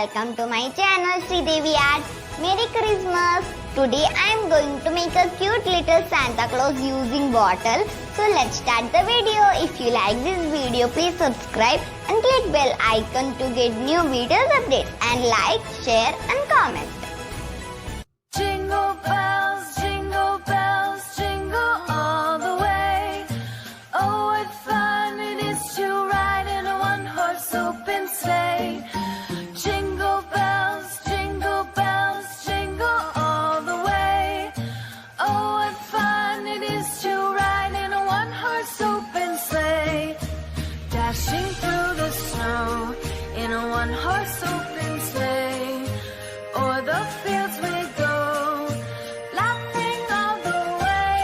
welcome to my channel Sridevi at Merry Christmas. Today I am going to make a cute little Santa Claus using bottle. So let's start the video. If you like this video, please subscribe and click bell icon to get new videos updates, and like, share and comment. Jingle bells, jingle all the way. Oh, what fun it is to ride in a one-horse open sleigh. Jingle bells, jingle all the way. Oh, what fun it is to ride in a one-horse open sleigh. Dashing through the snow in a one-horse open sleigh. O'er the fields we go, laughing all the way.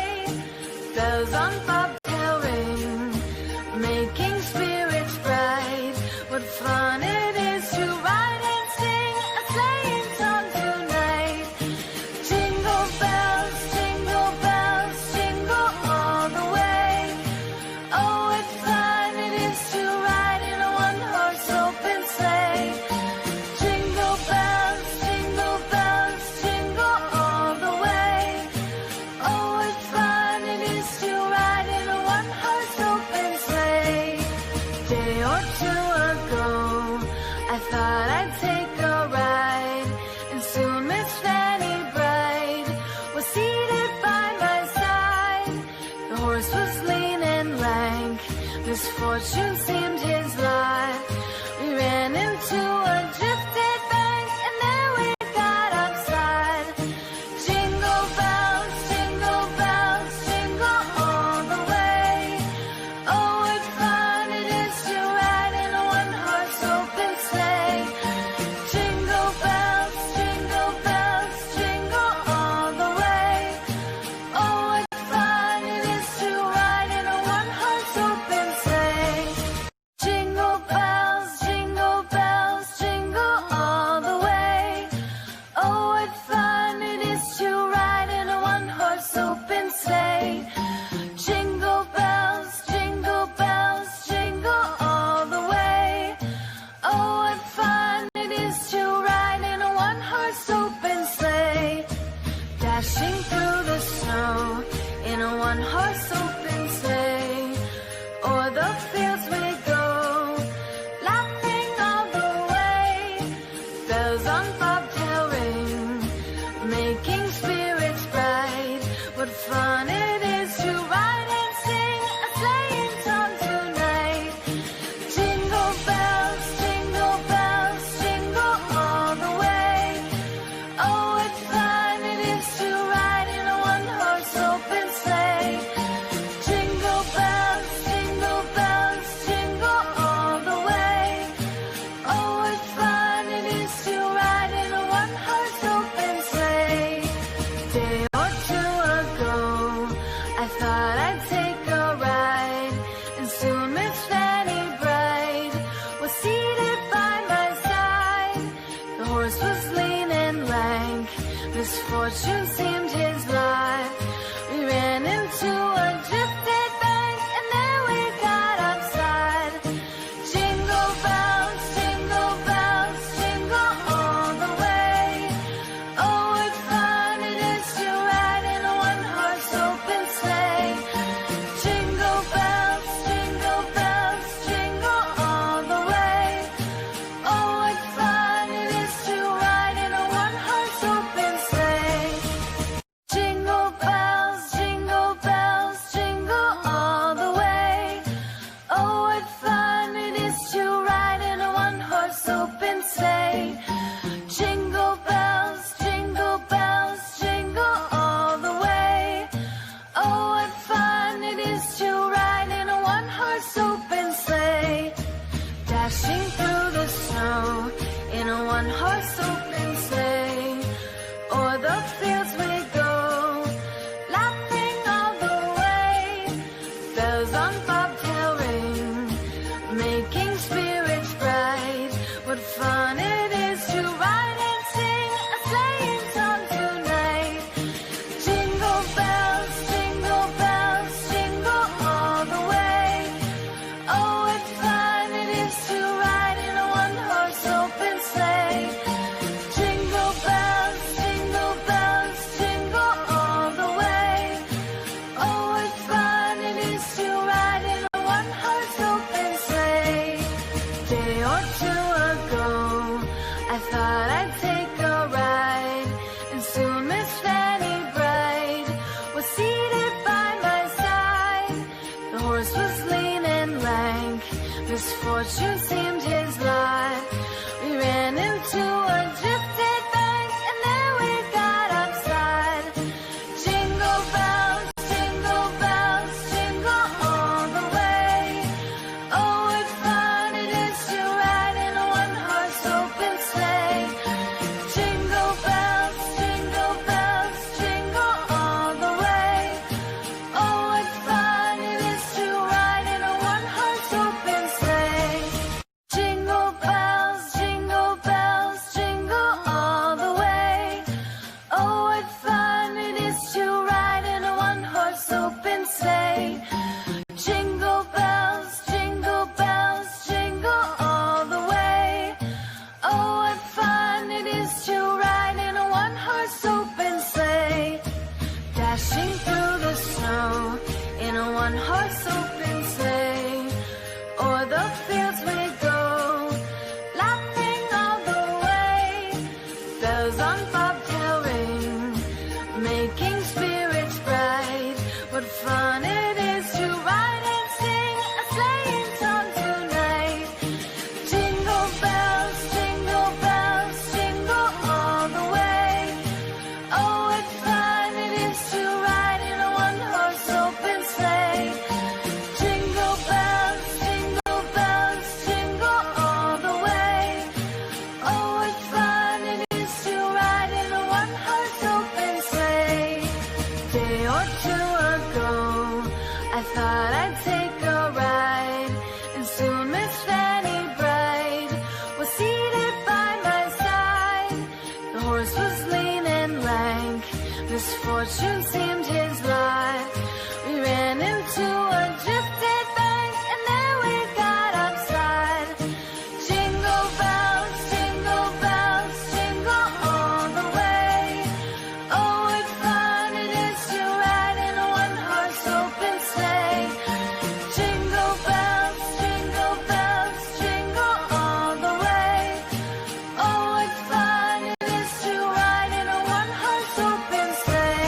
Bells on bobtail ring, making spirits bright. What fun it is to ride and sing a sleighing song tonight. Jingle bells, jingle all the way. Oh, what fun it is to ride in a one-horse open sleigh. Jingle bells, jingle all the way. Oh, what fun it is to ride in a one-horse open sleigh. Day or two ago, I thought I'd take a ride, and soon Miss Fanny Bright was seated by my side. The horse was lean and lank, misfortune seemed his lot. We ran into a drifted bank, and there we got upside. Jingle bells, jingle all the way. Oh, what fun it is to ride in a one-horse open sleigh. Jingle bells, jingle all the way. Oh, what fun it is to ride in a one-horse open sleigh. Jingle bells, jingle all the way. Oh, what fun it is to ride in a one-horse open sleigh. Jingle bells, jingle all the way. Oh, what fun it is to ride in a one-horse open sleigh. Dashing through the snow in a one-horse open sleigh. O'er the fields we go, laughing all the way. Bells on bobtail ring, making spirits bright. What fun it is to ride and sing a sleighing song tonight. Jingle bells, jingle all the way. Oh, what fun it is to ride in a one-horse open sleigh. Jingle bells, jingle all the way. Oh, what fun it is to ride in a one-horse open sleigh. Day or two ago, I thought I'd take a ride, and soon Miss Fanny Bright was seated by my side. The horse was lean and lank, misfortune seemed his lot. We ran into a drifted bank, and there we got upside. Jingle bells, jingle all the way. Oh, what fun it is to ride in a one-horse open sleigh. Jingle bells, jingle all the way. Oh, what fun it is to ride in a one-horse open sleigh. fortune seemed his lot. We ran into a drifted bank, and there we got upside. Jingle bells, jingle all the way. Oh, what fun it is to ride in a one-horse open sleigh. Jingle bells, jingle all the way. Oh, what fun it is to ride in a one-horse open sleigh.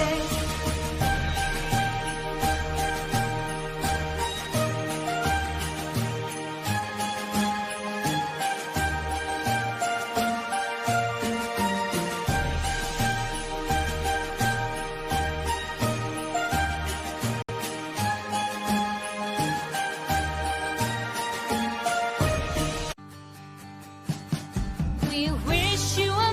We wish you a